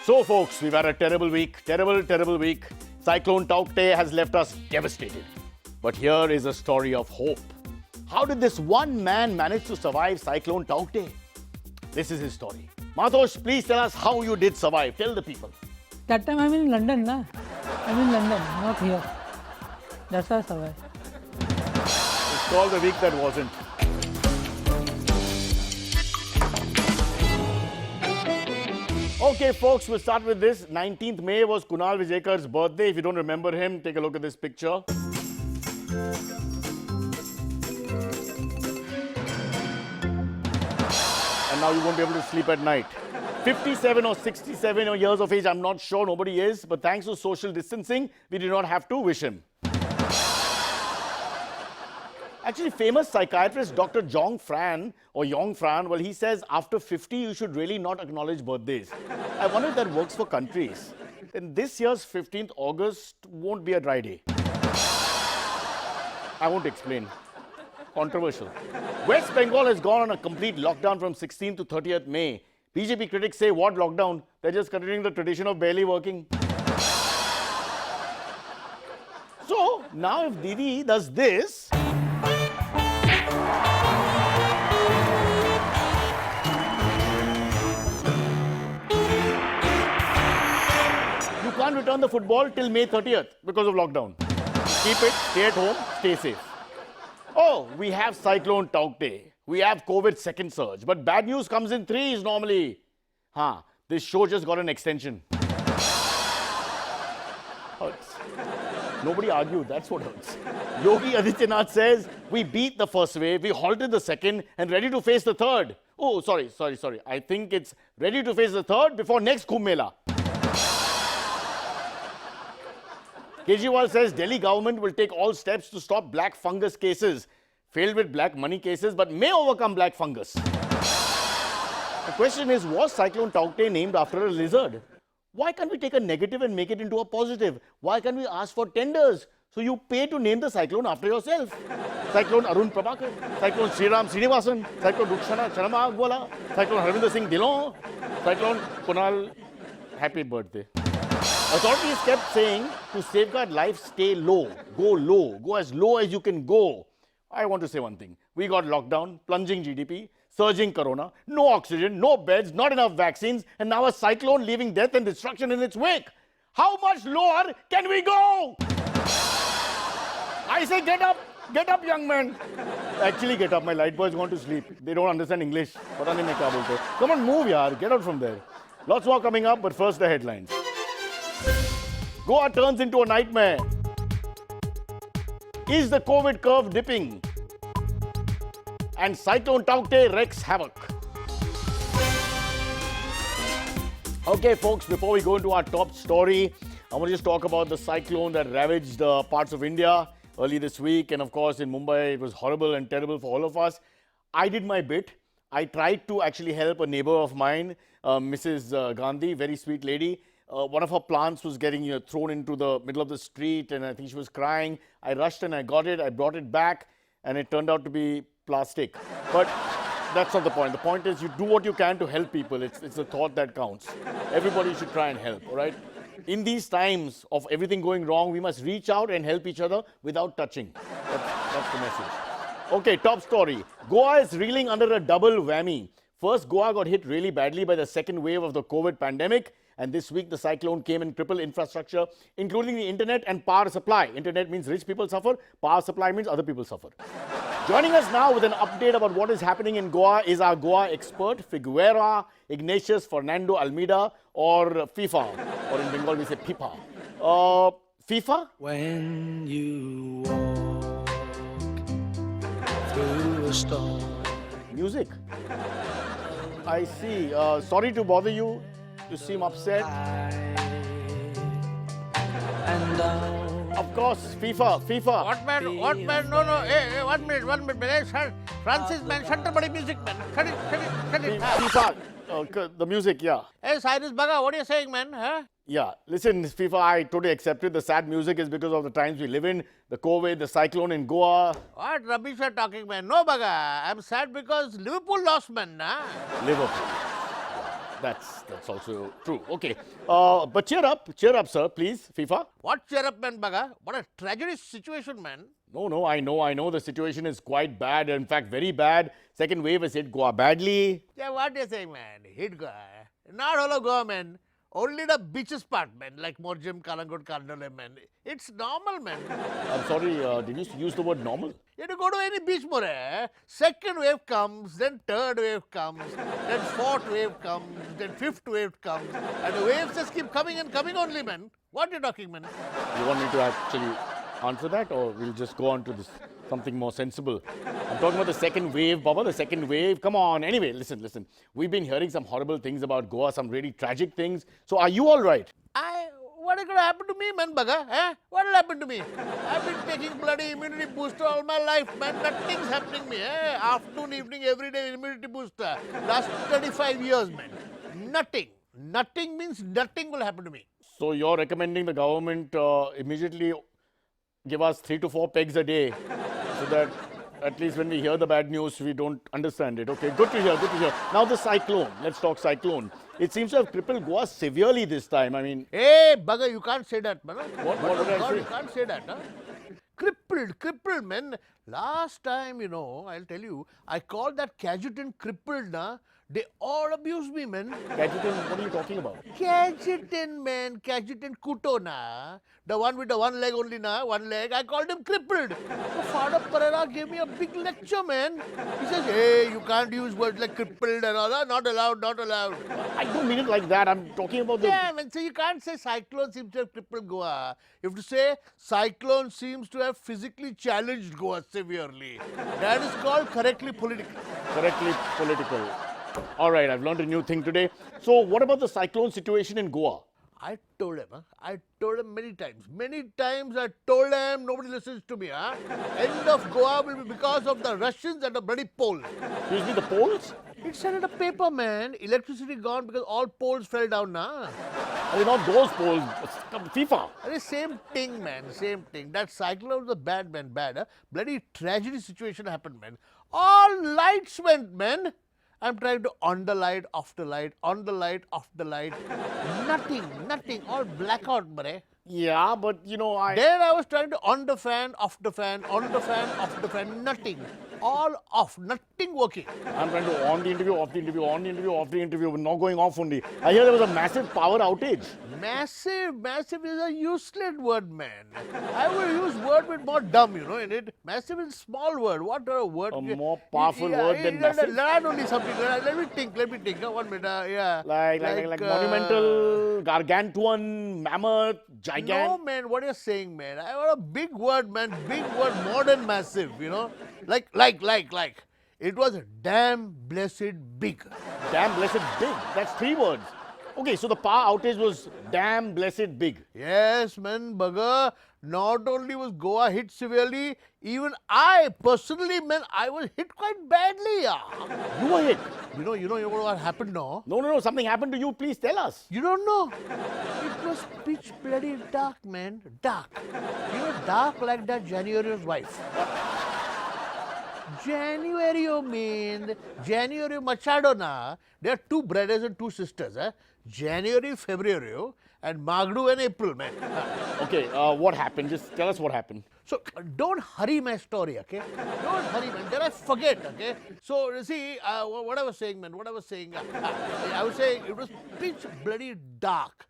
So, folks, we've had a terrible week. Terrible week. Cyclone Tauktae has left us devastated. But here is a story of hope. How did this one man manage to survive Cyclone Tauktae? This is his story. Matosh, please tell us how you did survive. Tell the people. That time I'm in London, na? I'm in London, not here. That's how I survived. It's called the week that wasn't. Okay, folks, we'll start with this. 19th May was Kunal Vijayakar's birthday. If you don't remember him, take a look at this picture. And now you won't be able to sleep at night. 57 or 67 years of age, I'm not sure, nobody is. But thanks to social distancing, we did not have to wish him. Actually, famous psychiatrist Dr. Yong Fran, well, he says after 50, you should really not acknowledge birthdays. I wonder if that works for countries. Then this year's 15th August won't be a dry day. I won't explain. Controversial. West Bengal has gone on a complete lockdown from 16th to 30th May. BJP critics say, what lockdown? They're just continuing the tradition of barely working. So, now if Didi does this, you can't return the football till May 30th because of lockdown. Keep it, stay at home, stay safe. Oh, we have Cyclone Tauktae. We have COVID second surge. But bad news comes in threes normally. This show just got an extension. Hurts. Nobody argued, that's what hurts. Yogi Adityanath says, we beat the first wave, we halted the second, and ready to face the third. Oh, sorry. I think it's ready to face the third before next Kumbh Mela. Kejriwal says Delhi government will take all steps to stop black fungus cases. Failed with black money cases, but may overcome black fungus. The question is, was Cyclone Tauktae named after a lizard? Why can't we take a negative and make it into a positive? Why can't we ask for tenders? So you pay to name the cyclone after yourself. Cyclone Arun Prabhakar, Cyclone Sriram Srinivasan, Cyclone Rukshana Charma Agwala, Cyclone Harvinder Singh Dillon, Cyclone Kunal, happy birthday. Authorities kept saying to safeguard life, stay low, go as low as you can go. I want to say one thing. We got lockdown, plunging GDP, surging corona, no oxygen, no beds, not enough vaccines, and now a cyclone leaving death and destruction in its wake. How much lower can we go? I say get up, young man. Actually get up, my light boys want to sleep. They don't understand English. Pata nahi main kya bolte. Come on, move yaar, get out from there. Lots more coming up, but first the headlines. Goa turns into a nightmare. Is the COVID curve dipping? And Cyclone Tauktae wreaks havoc. Okay, folks, before we go into our top story, I want to just talk about the cyclone that ravaged parts of India early this week. And of course, in Mumbai, it was horrible and terrible for all of us. I did my bit. I tried to actually help a neighbor of mine, Mrs. Gandhi, very sweet lady. One of her plants was getting thrown into the middle of the street, and I think she was crying. I rushed and I got it. I brought it back, and it turned out to be plastic. But that's not the point. The point is you do what you can to help people. It's the thought that counts. Everybody should try and help, all right? In these times of everything going wrong, we must reach out and help each other without touching. That's the message. Okay, top story. Goa is reeling under a double whammy. First, Goa got hit really badly by the second wave of the COVID pandemic. And this week, the cyclone came and crippled infrastructure, including the internet and power supply. Internet means rich people suffer. Power supply means other people suffer. Joining us now with an update about what is happening in Goa is our Goa expert, Figueroa Ignatius Fernando Almeida, or FIFA. Or in Bengal, we say Pipa. FIFA? When you walk through a storm. Music. I see. Sorry to bother you. You seem upset. And Of course, FIFA. What man? No. Hey, 1 minute. Hey, sir. Francis man, shut the bloody music, man. Shut it. FIFA. The music, yeah. Hey, Cyrus Baga, what are you saying, man? Huh? Yeah, listen, FIFA, I totally accept it. The sad music is because of the times we live in, the COVID, the cyclone in Goa. What rubbish you're talking, man? No, Baga. I'm sad because Liverpool lost, man. Nah? Liverpool. That's also true. Okay, but cheer up, sir, please, FIFA. What cheer up, man, Baga? What a tragedy situation, man. No, I know. The situation is quite bad. In fact, very bad. Second wave has hit Goa badly. Yeah, what you saying, man? Hit Goa. Not all of Goa, man. Only the beaches part, man. Like Morjim, Kalangut, Kandale, man. It's normal, man. I'm sorry. Did you use the word normal? You have to go to any beach, more. Second wave comes, then third wave comes, then fourth wave comes, then fifth wave comes, and the waves just keep coming and coming only, man. What are you talking, man? You want me to actually answer that, or we'll just go on to this something more sensible? I'm talking about the second wave, Baba. The second wave. Come on. Anyway, listen. We've been hearing some horrible things about Goa, some really tragic things. So, are you all right? What is going to happen to me, man, Baga? What will happen to me? I've been taking bloody immunity booster all my life, man. Nothing's happening to me. Afternoon, evening, every day immunity booster. Last 35 years, man. Nothing. Nothing means nothing will happen to me. So, you're recommending the government immediately give us 3 to 4 pegs a day so that at least when we hear the bad news, we don't understand it. Okay, good to hear. Now, the cyclone. Let's talk cyclone. It seems to have crippled Goa severely this time. I mean, Hey, Baga, you can't say that, man. What did I say? You can't say that, huh? Crippled, man. Last time, I'll tell you, I called that Cajutan crippled, na. They all abused me, man. Cajutan, what are you talking about? Cajutan, man. Cajutan Kuto, na. The one with the one leg only, na. One leg. I called him crippled. So Father Pereira gave me a big lecture, man. He says, hey, you can't use words like crippled and all that. Not allowed. I don't mean it like that. I'm talking about the... Yeah, man. So you can't say cyclone seems to have crippled Goa. You have to say cyclone seems to have physically challenged Goa severely. That is called correctly political. Correctly political. All right, I've learned a new thing today. So, what about the cyclone situation in Goa? I told him, I told him many times. Many times I told him, nobody listens to me, End of Goa will be because of the Russians and the bloody Poles. Excuse me, the Poles? It said in the paper, man. Electricity gone because all poles fell down, na. I mean, not those Poles. FIFA. It's same thing, man. Same thing. That cyclone was a bad, man. Bad, Bloody tragedy situation happened, man. All lights went, man. I'm trying to on the light, off the light, on the light, off the light. Nothing. All blackout, bre. Yeah, but Then I was trying to on the fan, off the fan, on the fan, off the fan. Nothing. All off. Nothing working. I'm trying to on the interview, off the interview, on the interview, off the interview, but not going off only. I hear there was a massive power outage. Massive is a useless word, man. I will use word with more dumb, in it. Massive is a small word. What a word? A more powerful word than massive? Learn only something. Let me think. 1 minute. Yeah. Like monumental, gargantuan, mammoth, gigant. No, man. What are you saying, man? I want a big word, man. Big word, more than massive, Like. It was damn blessed big. Damn blessed big. That's 3 words. Okay, so the power outage was damn blessed big. Yes, man, Baga. Not only was Goa hit severely, even I personally, man, I was hit quite badly. You were hit. You know what happened now? No. Something happened to you. Please tell us. You don't know? It was pitch bloody dark, man. Dark. Dark like that January's wife. January Machado na. There are 2 brothers and 2 sisters, January, February, and Magdu and April, man. Okay, what happened? Just tell us what happened. So, don't hurry my story, okay? Don't hurry, man. Then I forget, okay? So, you see, what I was saying, man, I was saying it was pitch bloody dark.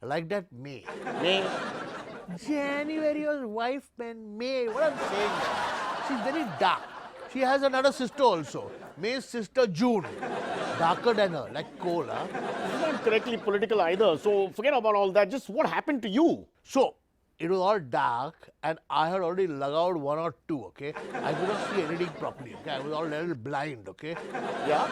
Like that May. January's wife, man, May. What I'm saying, man, she's very dark. She has another sister also. May's sister, June. Darker than her, like coal, This is not correctly political either. So forget about all that. Just what happened to you? So, it was all dark and I had already lug out 1 or 2, okay? I could not see anything properly, okay? I was all a little blind, okay? Yeah?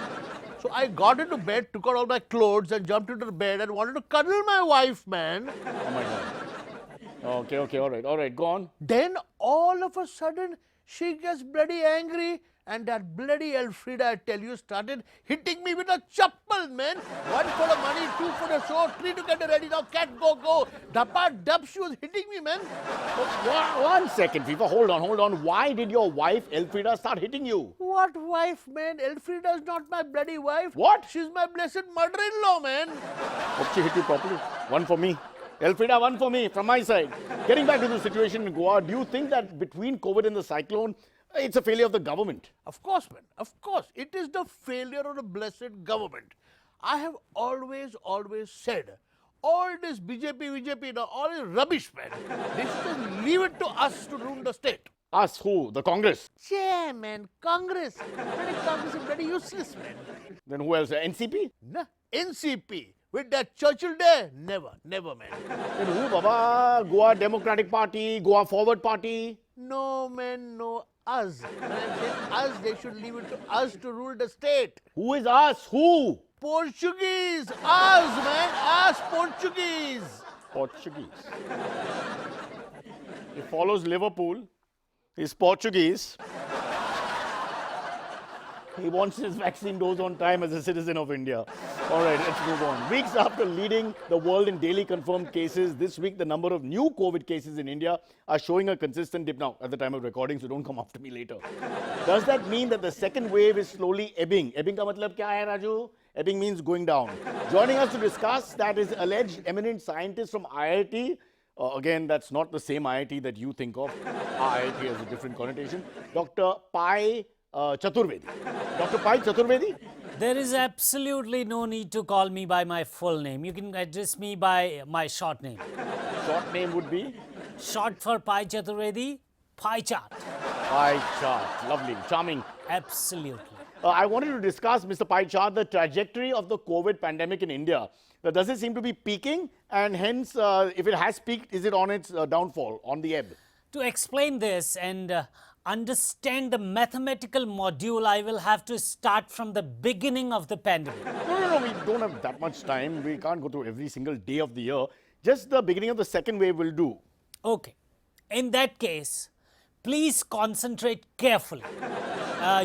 So I got into bed, took out all my clothes and jumped into the bed and wanted to cuddle my wife, man. Oh my God. Okay, all right, go on. Then all of a sudden, she gets bloody angry And that bloody Elfrida, I tell you, started hitting me with a chappal, man. One for the money, two for the show, three to get ready. Now, cat, go. Dappa dub, she was hitting me, man. One second, FIFA. Hold on. Why did your wife, Elfrida, start hitting you? What wife, man? Elfrida is not my bloody wife. What? She's my blessed mother-in-law, man. Hope she hit you properly. One for me. Elfrida, one for me, from my side. Getting back to the situation in Goa, do you think that between COVID and the cyclone, it's a failure of the government? Of course, man. Of course. It is the failure of the blessed government. I have always said, all this BJP, all is rubbish, man. They should just leave it to us to rule the state. Us, who? The Congress? Yeah, man. Congress. Bloody Congress is very useless, man. Then who else? NCP? Nah, NCP. With that Churchill there? Never, man. Then who, Baba? Goa Democratic Party, Goa Forward Party? No, man, no. Us. When I say us, they should leave it to us to rule the state. Who is us? Who? Portuguese. Us, man. Us, Portuguese. Portuguese. He follows Liverpool. He's Portuguese. He wants his vaccine dose on time as a citizen of India. All right, let's move on. Weeks after leading the world in daily confirmed cases, this week the number of new COVID cases in India are showing a consistent dip now at the time of recording, so don't come after me later. Does that mean that the second wave is slowly ebbing? Ebbing ka matlab kya hai, Raju? Ebbing means going down. Joining us to discuss that is alleged eminent scientist from IIT. Again, that's not the same IIT that you think of. IIT has a different connotation. Dr. Pai Chaturvedi. Dr. Pai Chaturvedi? There is absolutely no need to call me by my full name. You can address me by my short name. Short name would be? Short for Pai Chaturvedi, Pie Chart. Pie chart. Lovely. Charming. Absolutely. I wanted to discuss, Mr. Pie Chart, the trajectory of the COVID pandemic in India. Does it seem to be peaking? And hence, if it has peaked, is it on its downfall, on the ebb? To explain this and understand the mathematical module, I will have to start from the beginning of the pandemic. No, we don't have that much time. We can't go through every single day of the year. Just the beginning of the second wave will do. Okay. In that case, please concentrate carefully.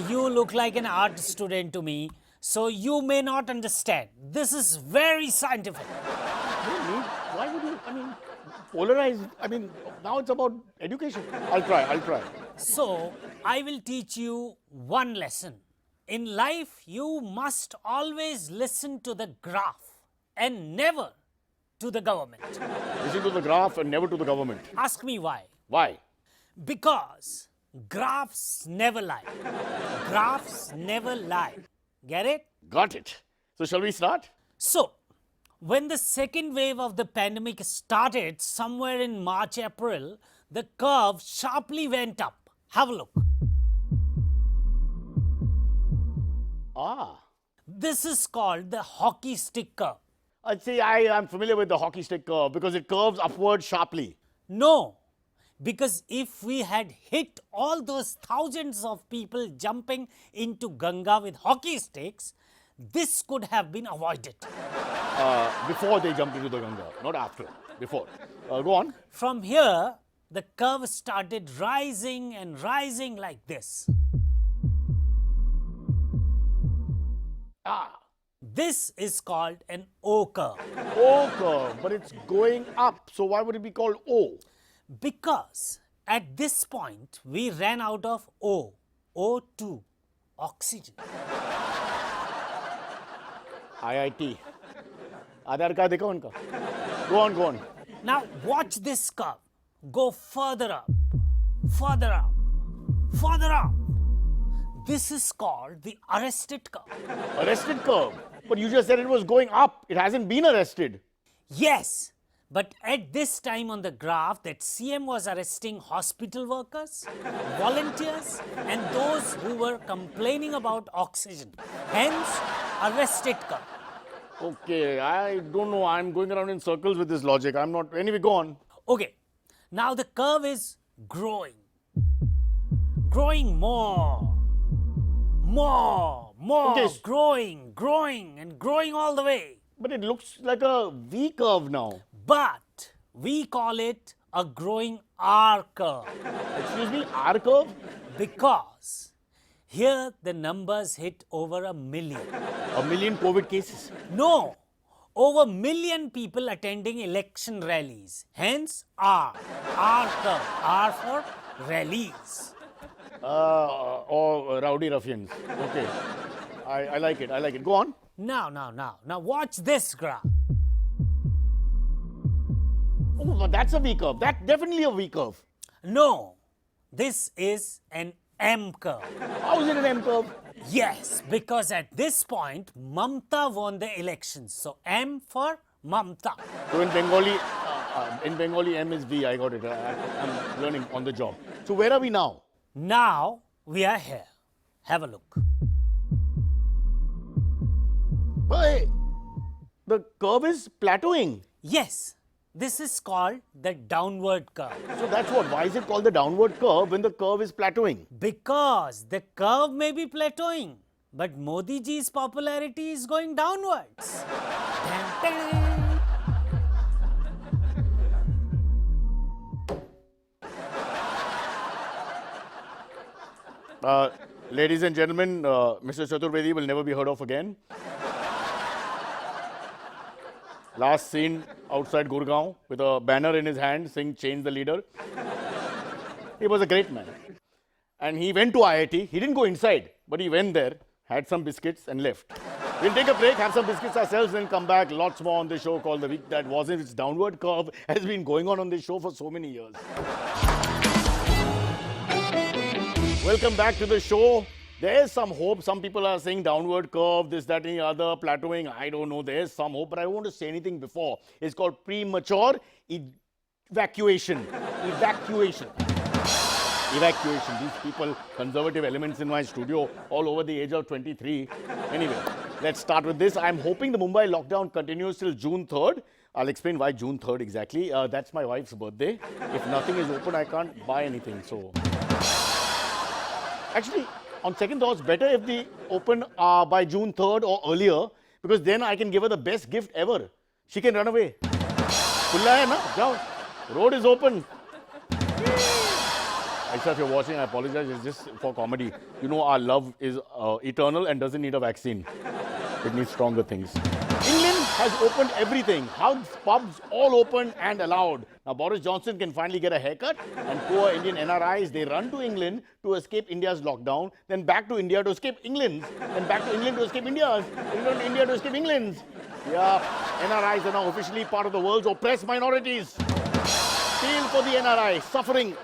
You look like an art student to me, so you may not understand. This is very scientific. Really? Why would you, polarize? Now it's about education. I'll try. So, I will teach you one lesson. In life, you must always listen to the graph and never to the government. Listen to the graph and never to the government. Ask me why. Why? Because graphs never lie. Graphs never lie. Get it? Got it. So shall we start? So, when the second wave of the pandemic started somewhere in March, April, the curve sharply went up. Have a look. Ah. This is called the hockey stick curve. See, I am familiar with the hockey stick curve because it curves upward sharply. No, because if we had hit all those thousands of people jumping into Ganga with hockey sticks, this could have been avoided. Before they jumped into the Ganga, not after. Before. Go on. From here, the curve started rising and rising like this. Ah. This is called an O curve. O curve, but it's going up. So why would it be called O? Because at this point, we ran out of O, O2, oxygen. IIT. Aadhaar card dekho unka. Go on. Now watch this curve. Go further up, further up, further up. This is called the arrested curve. Arrested curve? But you just said it was going up. It hasn't been arrested. Yes, but at this time on the graph that CM was arresting hospital workers, volunteers and those who were complaining about oxygen. Hence, arrested curve. Okay, I don't know. I'm going around in circles with this logic. I'm not. Anyway, go on. Okay, now the curve is growing. Growing more. Okay. Growing and growing all the way. But it looks like a V curve now. But we call it a growing R curve Excuse me, R curve? because Here, the numbers hit over 1 million. A million COVID cases. No, over 1 million people attending election rallies. Hence, R. R curve. R for rallies. Or rowdy ruffians. Okay. I like it. I like it. Go on. Now watch this graph. Oh, but that's a V curve. That's definitely a V curve. No, this is an M curve. How is it an M curve? Yes, because at this point, Mamta won the elections. So M for Mamta. So in Bengali, M is V. I got it. I'm learning on the job. So where are we now? Now we are here. Have a look. But the curve is plateauing. Yes, this is called the downward curve. So that's what. Why is it called the downward curve when the curve is plateauing? Because the curve may be plateauing, but Modi ji's popularity is going downwards. Dun, dun. Ladies and gentlemen, Mr. Chaturvedi will never be heard of again. Last seen outside Gurgaon with a banner in his hand saying change the leader. He was a great man. And he went to IIT. He didn't go inside, but he went there, had some biscuits and left. We'll take a break, have some biscuits ourselves, and come back. Lots more on this show called The Week That Wasn't. Its downward curve has been going on this show for so many years. Welcome back to the show. There is some hope. Some people are saying downward curve, this, that, and the other, plateauing. I don't know. There is some hope, but I want to say anything before. It's called premature evacuation. Evacuation. These people, conservative elements in my studio, all over the age of 23. Anyway, let's start with this. I'm hoping the Mumbai lockdown continues till June 3rd. I'll explain why June 3rd exactly. That's my wife's birthday. If nothing is open, I can't buy anything. So, actually, on second thoughts, better if they open by June 3rd or earlier, because then I can give her the best gift ever. She can run away. Khulla hai na? Jao. Road is open. Aisha, if you're watching, I apologize. It's just for comedy. You know our love is eternal and doesn't need a vaccine. It needs stronger things. England has opened everything. Hugs, pubs, all open and allowed. Now, Boris Johnson can finally get a haircut, and poor Indian NRIs, they run to England to escape India's lockdown, then back to India to escape England's, then back to England to escape India's, then to India to escape England's. Yeah, NRIs are now officially part of the world's oppressed minorities. Feel for the NRI, suffering.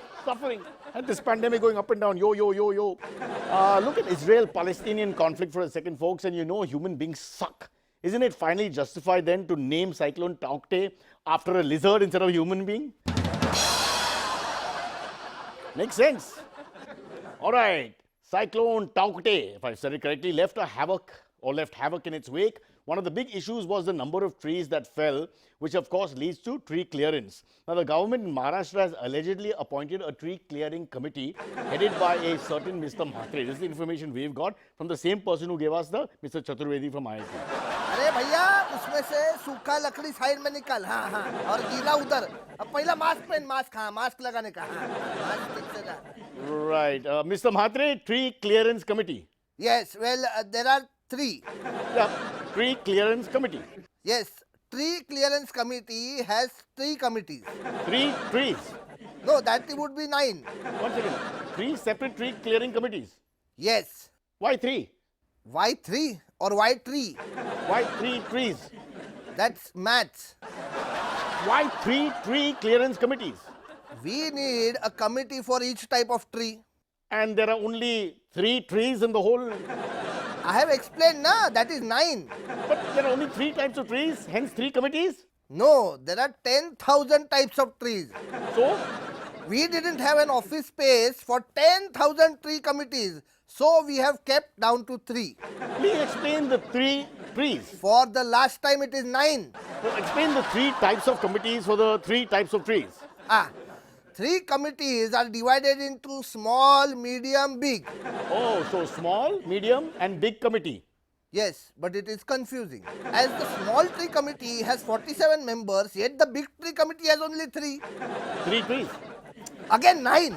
And this pandemic going up and down, yo. Look at Israel-Palestinian conflict for a second, folks, and you know human beings suck. Isn't it finally justified then to name Cyclone Taukte after a lizard instead of a human being? Makes sense. All right, Cyclone Taukte, if I said it correctly, left havoc in its wake. One of the big issues was the number of trees that fell, which of course leads to tree clearance. Now, the government in Maharashtra has allegedly appointed a tree clearing committee headed by a certain Mr. Mhatre. This is the information we've got from the same person who gave us the Mr. Chaturvedi from IIT. अरे भैया उसमें से सूखा लकड़ी side में निकाल हाँ और गीला उधर अब पहला मास्क पहन मास्क लगाने का मास्क ठीक से जा Right. Mr. Mhatre, Tree Clearance Committee. Yes, well, there are three. Yeah, Tree Clearance Committee. Yes, tree clearance committee has 3 committees. 3 trees. No, that would be 9. 1 second. 3 separate tree clearing committees. Yes. Why 3? Why 3 or why tree? Why 3 trees? That's maths. Why 3 tree clearance committees? We need a committee for each type of tree. And there are only 3 trees in the whole... I have explained, na? That is 9. But there are only 3 types of trees, hence 3 committees. No, there are 10,000 types of trees. So, We didn't have an office space for 10,000 tree committees. So we have kept down to 3. please explain the 3 trees. For the last time it is 9. So explain the 3 types of committees for the 3 types of trees. 3 committees are divided into small, medium, big. Oh, so small, medium and big committee. Yes, but it is confusing. As the small tree committee has 47 members, yet the big tree committee has only 3. 3 trees. Again 9.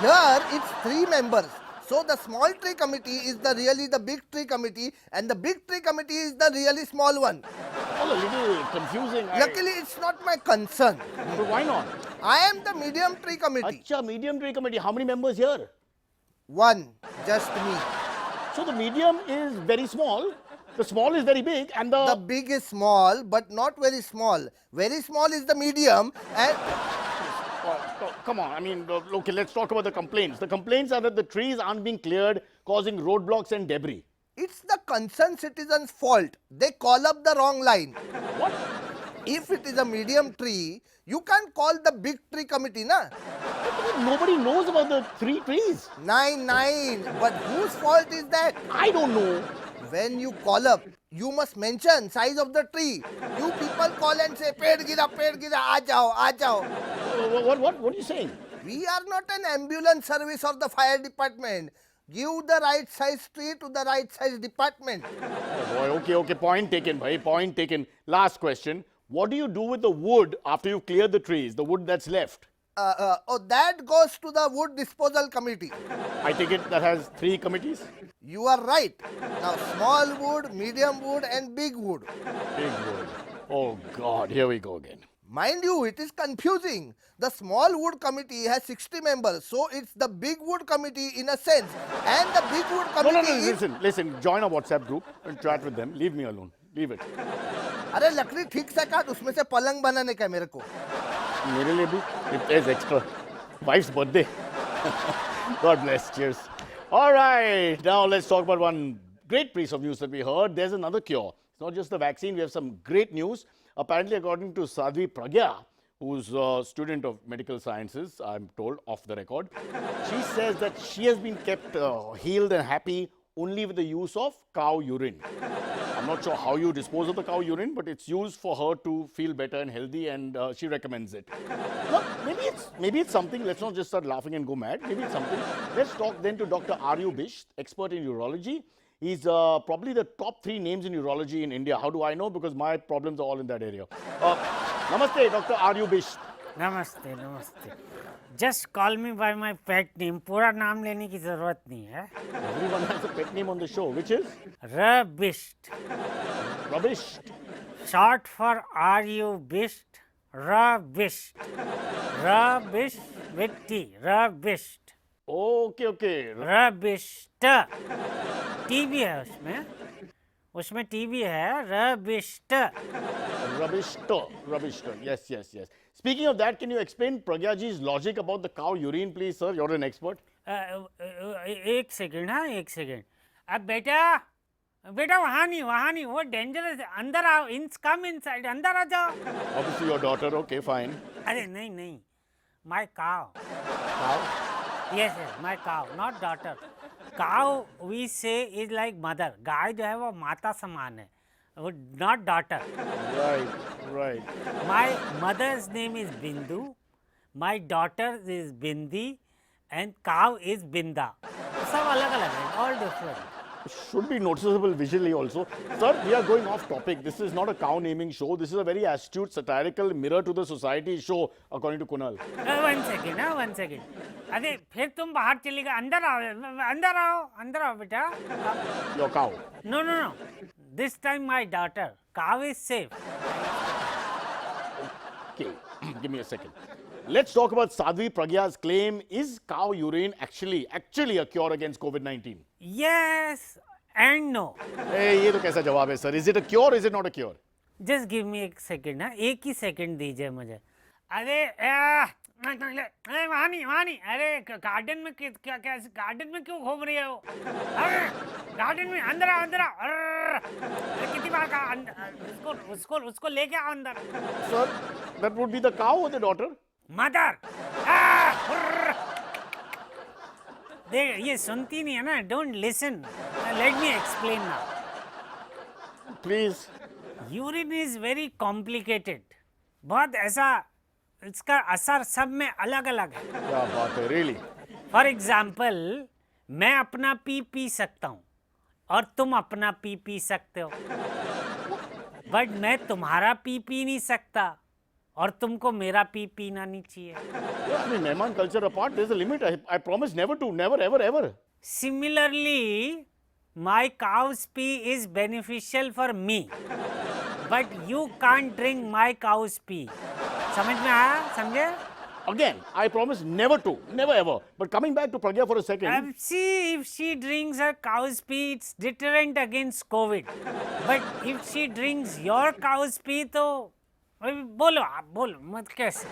Here it's 3 members. So the small tree committee is the really the big tree committee, and the big tree committee is the really small one. All a little confusing. Luckily, it's not my concern. But why not? I am the medium tree committee. Acha, medium tree committee. How many members here? One, just me. So the medium is very small, the small is very big, and The big is small, but not very small. Very small is the medium, and come on, I mean, okay, let's talk about the complaints. The complaints are that the trees aren't being cleared, causing roadblocks and debris. it's the concerned citizen's fault. They call up the wrong line. What? If it is a medium tree, you can't call the big tree committee, na? Nobody knows about the 3 trees. Nine. But whose fault is that? I don't know. When you call up, you must mention size of the tree. You people call and say, पेड़ गिरा, aa jao. What are you saying? We are not an ambulance service or the fire department. Give the right size tree to the right size department. Oh boy, okay, point taken, bhai, point taken. Last question. What do you do with the wood after you've cleared the trees, the wood that's left? That goes to the wood disposal committee. I take it that has 3 committees? You are right. Now, small wood, medium wood, and big wood. Big wood. Oh God, here we go again. Mind you, it is confusing. The small wood committee has 60 members, so it's the big wood committee in a sense. And the big wood No, committee is... listen, join a WhatsApp group and chat with them. Leave me alone. Leave it. अरे लकड़ी ठीक से काट, उसमें से पलंग बनाने का है मेरे को. मेरे लिए भी it is extra. Wife's birthday. God bless. Cheers. All right. Now let's talk about one great piece of news that we heard. There's another cure. It's not just the vaccine. We have some great news. Apparently, according to Sadhvi Pragya, who's a student of medical sciences, I'm told, off the record, she says that she has been kept healed and happy only with the use of cow urine. I'm not sure how you dispose of the cow urine, but it's used for her to feel better and healthy, and she recommends it. Look, maybe it's something. Let's not just start laughing and go mad. Maybe it's something. Let's talk then to Dr. Aryu Bisht, expert in urology. He's probably the top 3 names in urology in India. How do I know? Because my problems are all in that area. Namaste, Dr. Aryu Bisht. नमस्ते नमस्ते just call me by my pet name पूरा नाम लेने की जरूरत नहीं है Everyone has a pet name on the show, which is rubbist Rubbish. Short for R U bist rubbist rubbist with T rubbist Okay. Rubbist TV है उसमें TV है rubbist Rubbish. Yes. Speaking of that, can you explain Pragya ji's logic about the cow urine, please, sir? You're an expert. एक second अब बेटा वहाँ नहीं वो dangerous है अंदर आओ कम इनसाइड अंदर आ जाओ Obviously, your daughter. Okay, fine. अरे नहीं my cow Cow? Yes my cow not daughter cow we say is like mother गाय जो है वो माता समान है वो not daughter Right. My mother's name is Bindu my daughter is Bindi and cow is Binda सब अलग है all different Should be noticeable visually also. Sir, we are going off topic. This is not a cow naming show. This is a very astute, satirical mirror to the society show, according to Kunal. One second अरे फिर तुम बाहर चली गए अंदर आओ बेटा Your cow. No this time my daughter cow is safe Okay, give me a second. Let's talk about Sadhvi Pragya's claim. Is cow urine actually a cure against COVID-19? Yes and no Hey, ये तो कैसा जवाब है, sir? Is it a cure or is it not a cure? Just give me एक second ना एक ही second दीजिए मुझे अरे वहाँ नहीं अरे गार्डन में क्या गार्डन में क्यों घूम रही हो अरे गार्डन में अंदर आओ अरे कितनी बार कहा उसको लेके आओ अंदर Sir, that would be the cow or the daughter? Mother देख ये सुनती नहीं है ना don't listen let me explain now Please. Urine is very complicated बहुत ऐसा इसका असर सब में अलग अलग है क्या बात है, really? फॉर एग्जाम्पल मैं अपना पी सकता हूँ और तुम अपना पी सकते हो बट मैं तुम्हारा पी नहीं सकता और तुमको मेरा पीना नहीं चाहिए Yeah, I mean, Mehman culture apart, there's a limit. I promise never to, never, ever. Similarly, my cow's pee is beneficial for me, but you can't drink my cow's pee. समझ में आया? समझे? Again, I promise never to, never ever. But coming back to Pragya for a second. See, if she drinks her cow's pee, it's deterrent against COVID. But if she drinks your cow's pee, तो बोलो आप बोलो मत कैसे?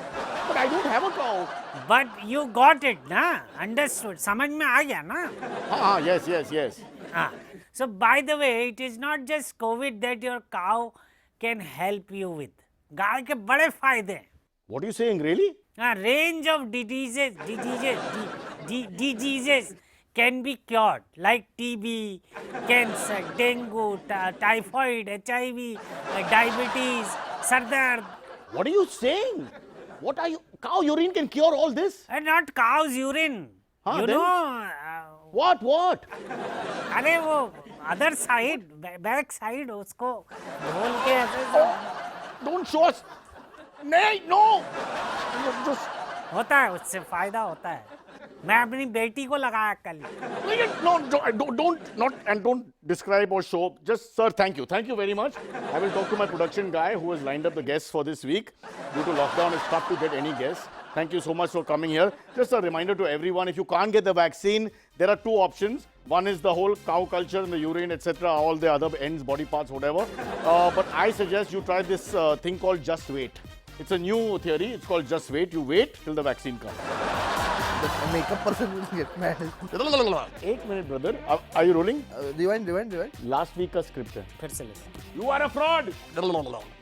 But I don't have a cow. But you got it, ना? Understood? समझ में आ गया ना? Yes. So by the way, it is not just COVID that your cow can help you with. गाय के बड़े फायदे हैं. What are you saying, really? A range of diseases can be cured, like TB, cancer, dengue, typhoid, HIV, diabetes, sar dard. What are you saying? What are you? Cow urine can cure all this? And not cow's urine. हाँ, You then? know, What? अरे वो other side, back side उसको ढोल के ऐसे Don't show us. Nay, no. Just होता है, उससे फायदा होता है. मैं अपनी बेटी को लगाया कल. don't describe or show. Just, sir, thank you very much. I will talk to my production guy who has lined up the guests for this week. Due to lockdown, it's tough to get any guests. Thank you so much for coming here. Just a reminder to everyone, if you can't get the vaccine, there are two options. One is the whole cow culture and the urine, etc., all the other ends, body parts, whatever. But I suggest you try this thing called Just Wait. It's a new theory. It's called Just Wait. You wait till the vaccine comes. The makeup person will get mad. 1 minute, brother. Are you rolling? Rewind. Last week का script है. फिर से लेते हैं. You are a fraud.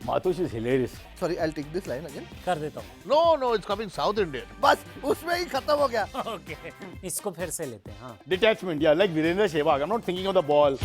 Matush is hilarious. Sorry, I'll take this line again. कर देता हूँ. No, it's coming South Indian. बस उसमें ही खत्म हो गया. Okay. इसको फिर से लेते हैं. हाँ. Detachment, yeah, like Virendra Sehwag. I'm not thinking of the ball.